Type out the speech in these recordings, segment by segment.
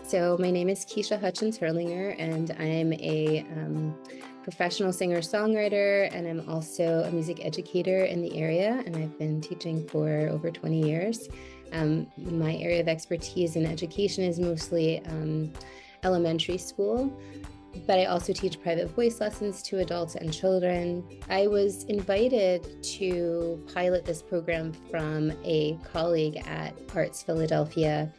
So my name is Keisha Hutchins-Hurlinger, and I'm a professional singer-songwriter, and I'm also a music educator in the area, and I've been teaching for over 20 years. My area of expertise in education is mostly elementary school, but I also teach private voice lessons to adults and children. I was invited to pilot this program from a colleague at ARTZ Philadelphia,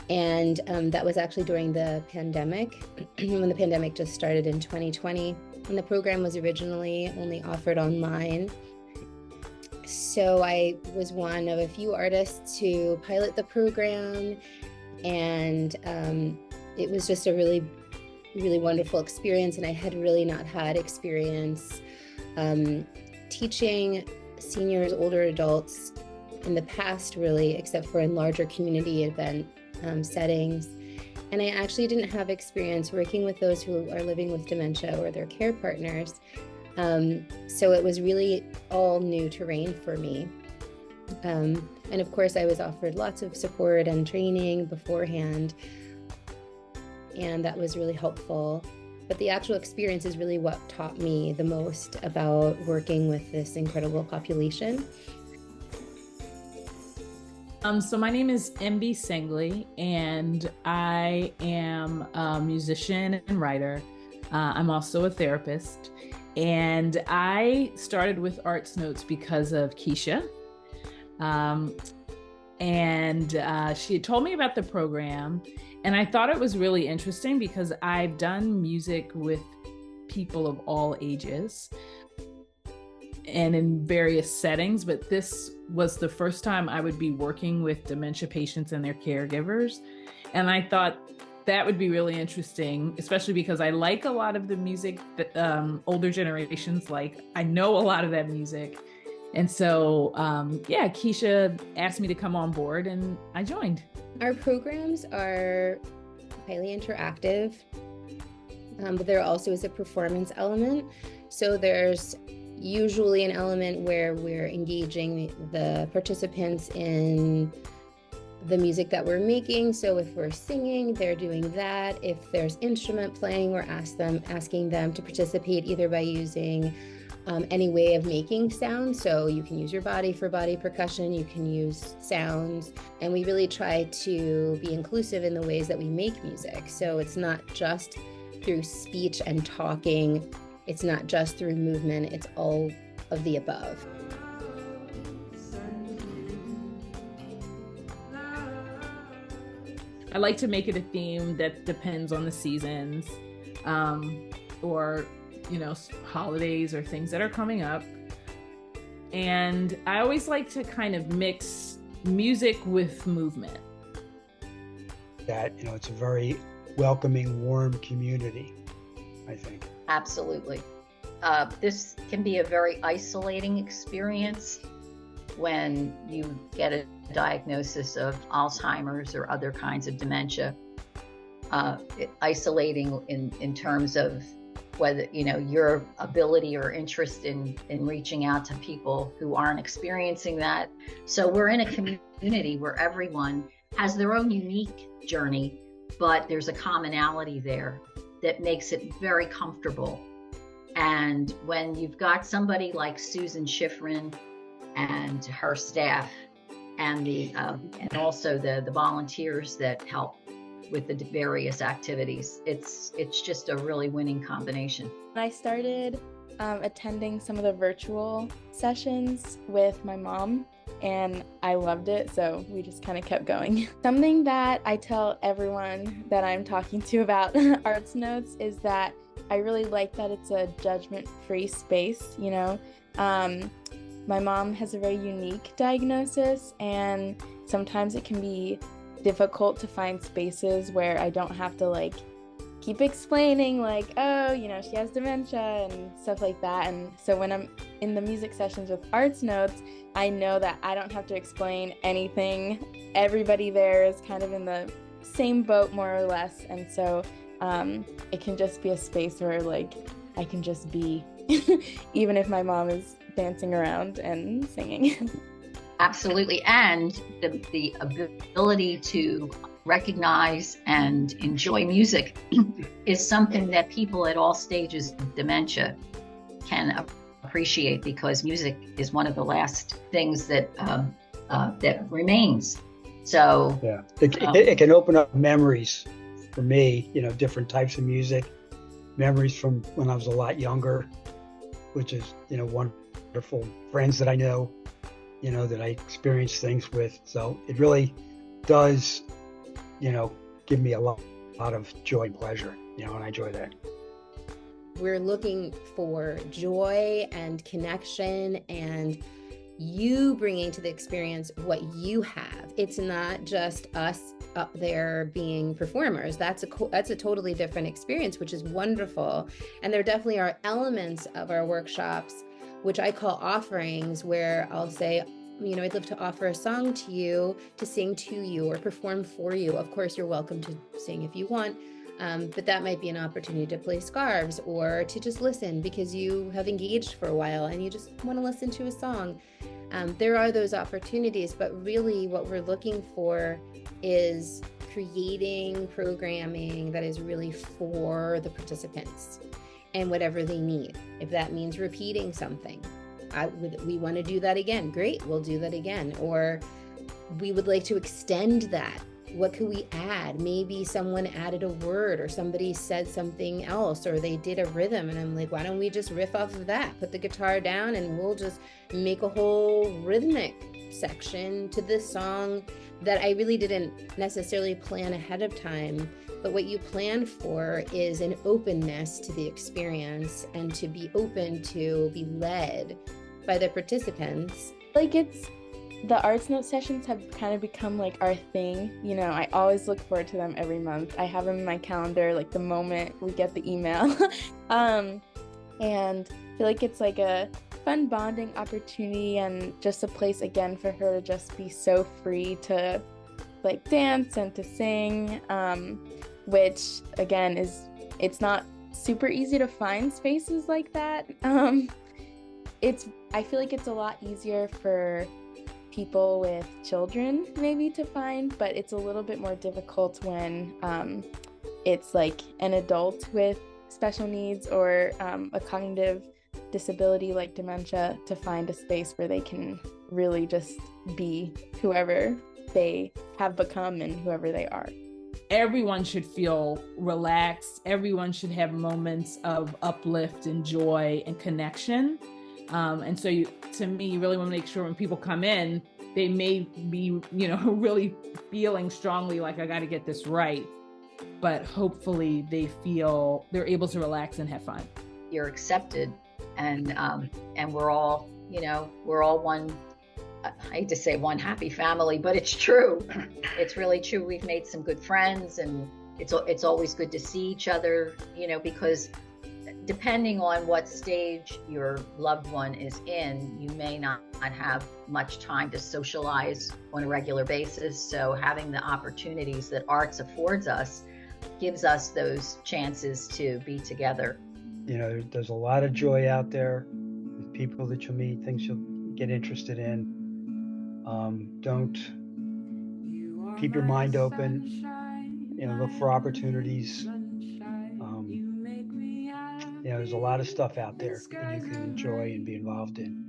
and that was actually during the pandemic, when the pandemic just started in 2020, and the program was originally only offered online. So I was one of a few artists to pilot the program, and it was just a really wonderful experience, and I had really not had experience teaching seniors, older adults in the past, really, except for in larger community event settings. And I actually didn't have experience working with those who are living with dementia or their care partners. So it was really all new terrain for me. And of course, I was offered lots of support and training beforehand, and that was really helpful. But the actual experience is really what taught me the most about working with this incredible population. So my name is MB Singley, and I am a musician and writer. I'm also a therapist, and I started with ARTZ Notes because of Keisha. She had told me about the program, and I thought it was really interesting because I've done music with people of all ages and in various settings, but this was the first time I would be working with dementia patients and their caregivers. And I thought that would be really interesting, especially because I like a lot of the music that older generations like. I know a lot of that music. And so, Keisha asked me to come on board, and I joined. Our programs are highly interactive, but there also is a performance element. So there's usually an element where we're engaging the participants in the music that we're making. So if we're singing, they're doing that. If there's instrument playing, we're asking them to participate either by using any way of making sound. So you can use your body for body percussion, you can use sounds, and we really try to be inclusive in the ways that we make music. So it's not just through speech and talking, it's not just through movement, it's all of the above. I like to make it a theme that depends on the seasons, or holidays or things that are coming up. And I always like to kind of mix music with movement. That, it's a very welcoming, warm community, I think. Absolutely. This can be a very isolating experience when you get a diagnosis of Alzheimer's or other kinds of dementia. Isolating in terms of whether, your ability or interest in reaching out to people who aren't experiencing that. So we're in a community where everyone has their own unique journey, but there's a commonality there that makes it very comfortable. And when you've got somebody like Susan Schifrin and her staff and and also the volunteers that help with the various activities, it's just a really winning combination. I started attending some of the virtual sessions with my mom, and I loved it, so we just kind of kept going. Something that I tell everyone that I'm talking to about ARTZ Notes is that I really like that it's a judgment-free space, My mom has a very unique diagnosis, and sometimes it can be difficult to find spaces where I don't have to keep explaining she has dementia and stuff like that. And so when I'm in the music sessions with ARTZ Notes, I know that I don't have to explain anything. Everybody there is kind of in the same boat, more or less. And so it can just be a space where I can just be, even if my mom is dancing around and singing. Absolutely. And the ability to recognize and enjoy music is something that people at all stages of dementia can appreciate, because music is one of the last things that that remains. So yeah, it can open up memories for me, you know, different types of music, memories from when I was a lot younger, which is, you know, wonderful friends that I know, you know, that I experienced things with. So it really does, you know, give me a lot of joy and pleasure, you know, and I enjoy that. We're looking for joy and connection and you bringing to the experience what you have. It's not just us up there being performers. That's a totally different experience, which is wonderful. And there definitely are elements of our workshops, which I call offerings, where I'll say, you know, I'd love to offer a song to you, to sing to you or perform for you. Of course, you're welcome to sing if you want. But that might be an opportunity to play scarves or to just listen because you have engaged for a while and you just want to listen to a song. There are those opportunities, but really what we're looking for is creating programming that is really for the participants and whatever they need. If that means repeating something, we want to do that again. Great, we'll do that again. Or we would like to extend that. What could we add? Maybe someone added a word or somebody said something else or they did a rhythm and I'm like, why don't we just riff off of that? Put the guitar down and we'll just make a whole rhythmic section to this song that I really didn't necessarily plan ahead of time. But what you plan for is an openness to the experience and to be open to be led by the participants. Like the ARTZ Notes sessions have kind of become like our thing. You know, I always look forward to them every month. I have them in my calendar like the moment we get the email. And I feel like it's like a fun bonding opportunity and just a place again for her to just be so free to like dance and to sing, which again it's not super easy to find spaces like that. I feel like it's a lot easier for people with children maybe to find, but it's a little bit more difficult when it's like an adult with special needs or a cognitive disability like dementia to find a space where they can really just be whoever they have become and whoever they are. Everyone should feel relaxed. Everyone should have moments of uplift and joy and connection. And so to me, you really want to make sure when people come in, they may be, you know, really feeling strongly like I got to get this right, but hopefully they feel they're able to relax and have fun. You're accepted, and we're all, you know, we're all one. I hate to say one happy family, but it's true. It's really true. We've made some good friends, and it's always good to see each other, you know, because depending on what stage your loved one is in, you may not have much time to socialize on a regular basis. So having the opportunities that ARTZ affords us gives us those chances to be together. You know, there's a lot of joy out there with people that you'll meet, things you'll get interested in. Don't keep your mind open, you know, look for opportunities. You know, there's a lot of stuff out there that you can enjoy and be involved in.